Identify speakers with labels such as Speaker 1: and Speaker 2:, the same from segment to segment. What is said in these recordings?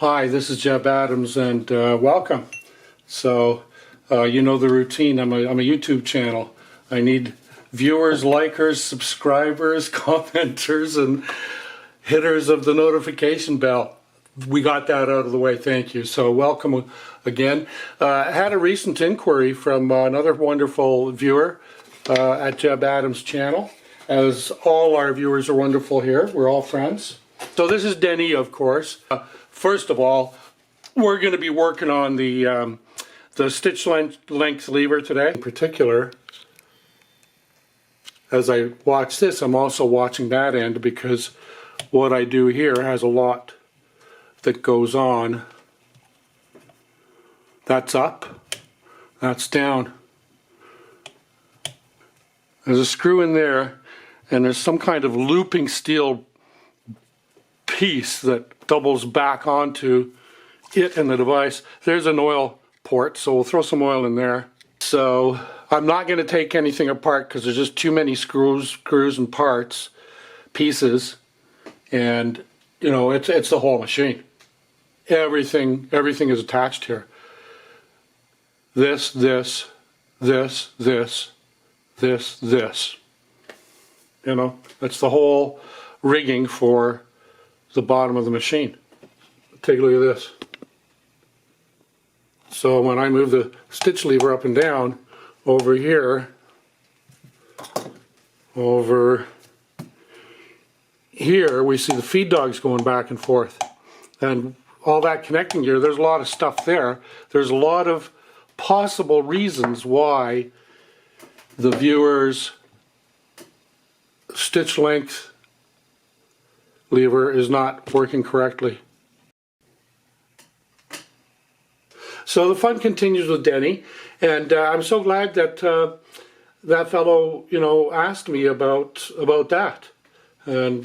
Speaker 1: Hi, this is Jeb Adams, and welcome. So, you know the routine. I'm a YouTube channel. I need viewers, likers, subscribers, commenters, and hitters of the notification bell. We got that out of the way. Thank you. So, welcome again. I had a recent inquiry from another wonderful viewer at Jeb Adams' channel. As all our viewers are wonderful here. We're all friends. So this is Denny, of course. First of all, we're going to be working on the stitch length lever today. In particular, as I watch this, I'm also watching that end because what I do here has a lot that goes on. That's up, that's down. There's a screw in there, and there's some kind of looping steel piece that doubles back onto it and the device. There's an oil port, so we'll throw some oil in there. So I'm not going to take anything apart because there's just too many screws and parts, pieces, and you know it's the whole machine. Everything is attached here. This. You know, that's the whole rigging for the bottom of the machine. Take a look at this. So when I move the stitch lever up and down, over here, we see the feed dogs going back and forth. And all that connecting gear, there's a lot of stuff there. There's a lot of possible reasons why the viewer's stitch length lever is not working correctly. So the fun continues with Denny, and I'm so glad that that fellow, you know, asked me about that, and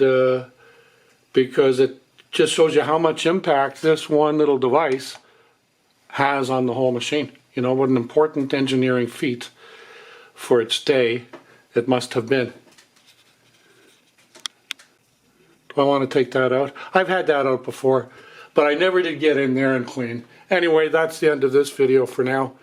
Speaker 1: because it just shows you how much impact this one little device has on the whole machine. You know, what an important engineering feat for its day it must have been. Do I want to take that out? I've had that out before, but I never did get in there and clean. Anyway, that's the end of this video for now.